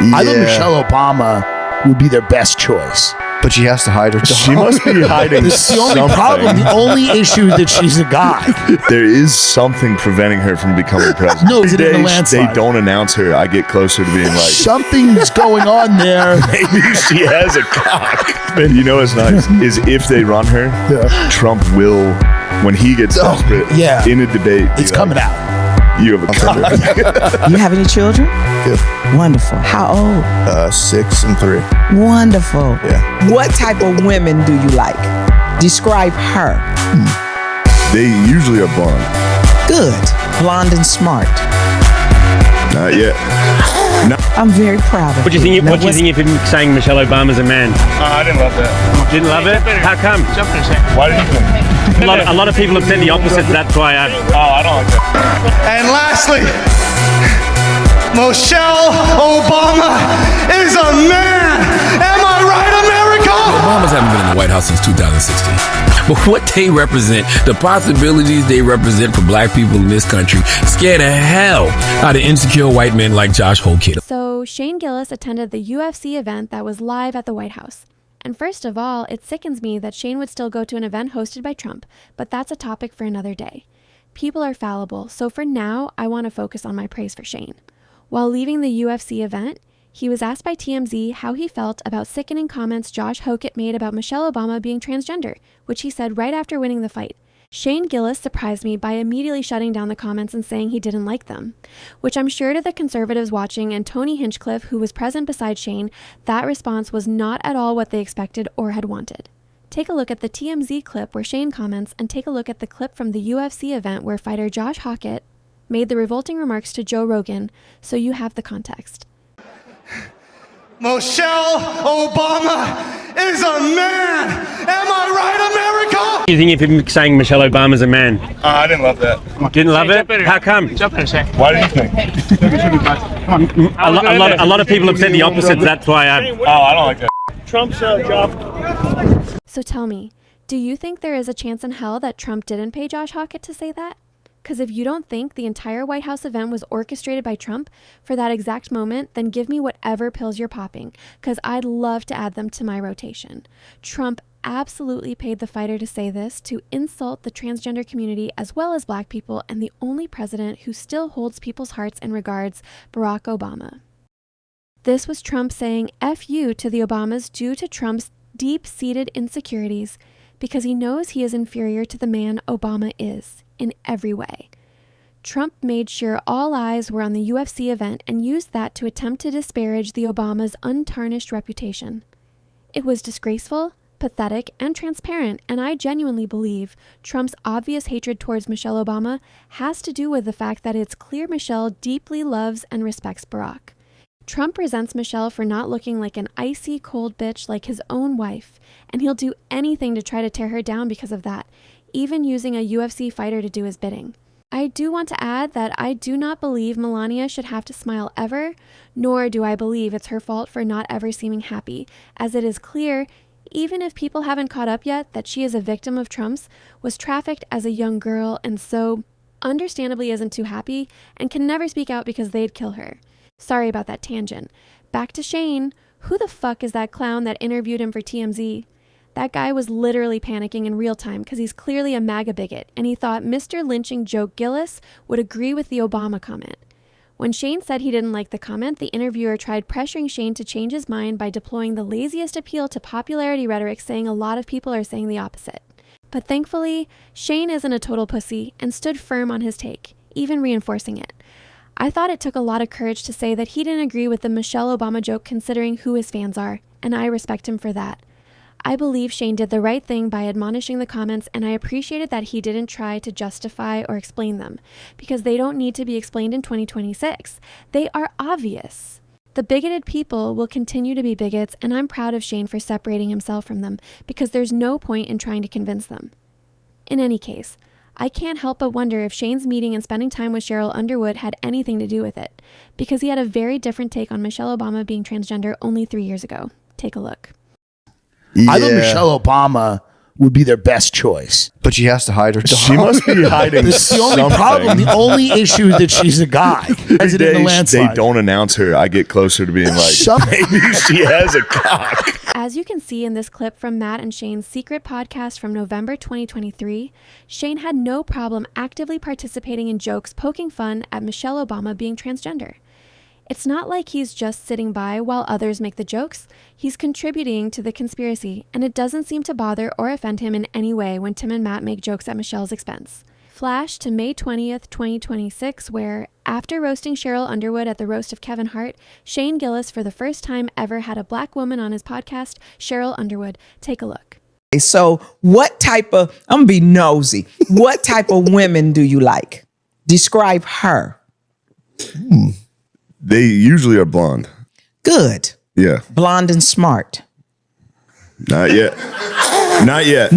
I think Michelle Obama would be their best choice. But she has to hide her dog. She must be hiding It's the something. only problem. The only issue is that she's a guy. There is something preventing her from becoming president. No, is it in the They landslide? don't announce her. I get closer to being like, Something's going on there. maybe she has a cock. And you know what's nice is if they run her, Trump will, when he gets desperate, in a debate, It's coming out. You have a cock. You have any children? Yeah. Wonderful. How old? 6 and 3. Wonderful. Yeah. What type of women do you like? Describe her. They usually are blonde. Good. Blonde and smart. Not yet. I'm very proud of What do you think? What do you think of him saying Michelle Obama's a man? I didn't love that. Didn't love it? How come? Why did you think? A lot of people have said the opposite. That's why I don't like that. And lastly, Michelle Obama is a man. Am I right, America? Obamas haven't been in the White House since 2016. But what they represent, the possibilities they represent for black people in this country, scare the hell out of insecure white men like Josh Hokit. So Shane Gillis attended the UFC event that was live at the White House. And first of all, it sickens me that Shane would still go to an event hosted by Trump, but that's a topic for another day. People are fallible, so for now, I want to focus on my praise for Shane. While leaving the UFC event, he was asked by TMZ how he felt about sickening comments Josh Hokit made about Michelle Obama being transgender, which he said right after winning the fight. Shane Gillis surprised me by immediately shutting down the comments and saying he didn't like them, which I'm sure to the conservatives watching and Tony Hinchcliffe, who was present beside Shane, that response was not at all what they expected or had wanted. Take a look at the TMZ clip where Shane comments and take a look at the clip from the UFC event where fighter Josh Hokit made the revolting remarks to Joe Rogan, so you have the context. Michelle Obama is a man. Am I right, America? What do you think of him saying Michelle Obama's a man? I didn't love that. Didn't love it? How come? Why did you think? A lot of people have said the opposite. That's why I don't like that. Trump's job. So tell me, do you think there is a chance in hell that Trump didn't pay Josh Hokit to say that? Because if you don't think the entire White House event was orchestrated by Trump for that exact moment, then give me whatever pills you're popping, because I'd love to add them to my rotation. Trump absolutely paid the fighter to say this, to insult the transgender community as well as black people, and the only president who still holds people's hearts and regards, Barack Obama. This was Trump saying F you to the Obamas due to Trump's deep-seated insecurities, because he knows he is inferior to the man Obama is. In every way. Trump made sure all eyes were on the UFC event and used that to attempt to disparage the Obamas' untarnished reputation. It was disgraceful, pathetic, and transparent, and I genuinely believe Trump's obvious hatred towards Michelle Obama has to do with the fact that it's clear Michelle deeply loves and respects Barack. Trump resents Michelle for not looking like an icy cold bitch like his own wife, and he'll do anything to try to tear her down because of that, even using a UFC fighter to do his bidding. I do want to add that I do not believe Melania should have to smile ever, nor do I believe it's her fault for not ever seeming happy, as it is clear, even if people haven't caught up yet, that she is a victim of Trump's, was trafficked as a young girl, and so understandably isn't too happy, and can never speak out because they'd kill her. Sorry about that tangent. Back to Shane. Who the fuck is that clown that interviewed him for TMZ? That guy was literally panicking in real time because he's clearly a MAGA bigot, and he thought Mr. Lynching Joe Gillis would agree with the Obama comment. When Shane said he didn't like the comment, the interviewer tried pressuring Shane to change his mind by deploying the laziest appeal to popularity rhetoric, saying a lot of people are saying the opposite. But thankfully, Shane isn't a total pussy and stood firm on his take, even reinforcing it. I thought it took a lot of courage to say that he didn't agree with the Michelle Obama joke considering who his fans are, and I respect him for that. I believe Shane did the right thing by admonishing the comments, and I appreciated that he didn't try to justify or explain them, because they don't need to be explained in 2026. They are obvious. The bigoted people will continue to be bigots, and I'm proud of Shane for separating himself from them, because there's no point in trying to convince them. In any case, I can't help but wonder if Shane's meeting and spending time with Sheryl Underwood had anything to do with it, because he had a very different take on Michelle Obama being transgender only 3 years ago. Take a look. I think Michelle Obama would be their best choice. But she has to hide her dog. She must be hiding That's the only something. problem. The only issue is that she's a guy. As it in the landslide. They don't announce her. I get closer to being like, maybe she has a cock. As you can see in this clip from Matt and Shane's secret podcast from November 2023, Shane had no problem actively participating in jokes poking fun at Michelle Obama being transgender. It's not like he's just sitting by while others make the jokes. He's contributing to the conspiracy, and it doesn't seem to bother or offend him in any way when Tim and Matt make jokes at Michelle's expense. Flash to May 20th, 2026, where, after roasting Sheryl Underwood at the roast of Kevin Hart, Shane Gillis for the first time ever had a black woman on his podcast, Sheryl Underwood. Take a look. So what type of, I'm gonna be nosy, what type of women do you like? Describe her. They usually are blonde. Good. Yeah. Blonde and smart. Not yet. Not yet.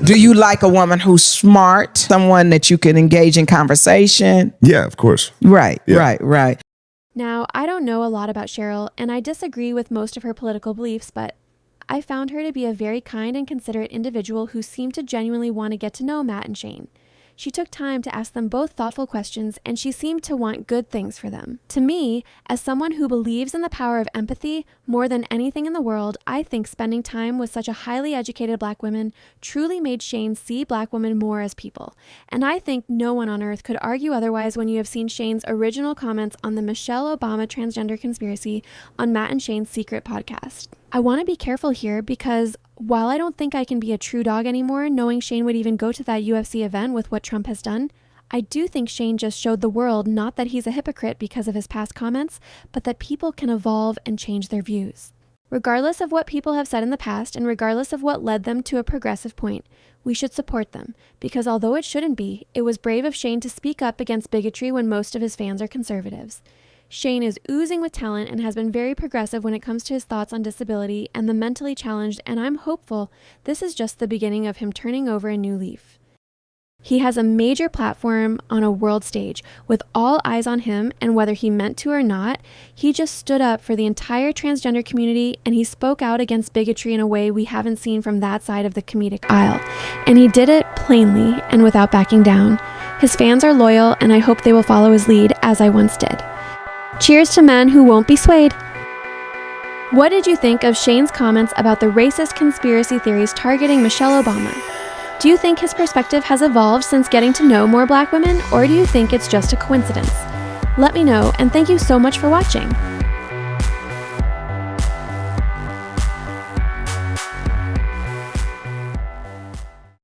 Do you like a woman who's smart? Someone that you can engage in conversation? Yeah, of course. Right, Yeah. right. Now, I don't know a lot about Sheryl, and I disagree with most of her political beliefs, but I found her to be a very kind and considerate individual who seemed to genuinely want to get to know Matt and Shane. She took time to ask them both thoughtful questions, and she seemed to want good things for them. To me, as someone who believes in the power of empathy more than anything in the world, I think spending time with such a highly educated black woman truly made Shane see black women more as people. And I think no one on earth could argue otherwise when you have seen Shane's original comments on the Michelle Obama transgender conspiracy on Matt and Shane's secret podcast. I want to be careful here because while I don't think I can be a true dog anymore, knowing Shane would even go to that UFC event with what Trump has done, I do think Shane just showed the world not that he's a hypocrite because of his past comments, but that people can evolve and change their views. Regardless of what people have said in the past and regardless of what led them to a progressive point, we should support them because although it shouldn't be, it was brave of Shane to speak up against bigotry when most of his fans are conservatives. Shane is oozing with talent and has been very progressive when it comes to his thoughts on disability and the mentally challenged, and I'm hopeful this is just the beginning of him turning over a new leaf. He has a major platform on a world stage with all eyes on him, and whether he meant to or not, he just stood up for the entire transgender community and he spoke out against bigotry in a way we haven't seen from that side of the comedic aisle. And he did it plainly and without backing down. His fans are loyal and I hope they will follow his lead as I once did. Cheers to men who won't be swayed. What did you think of Shane's comments about the racist conspiracy theories targeting Michelle Obama? Do you think his perspective has evolved since getting to know more black women, or do you think it's just a coincidence? Let me know, and thank you so much for watching.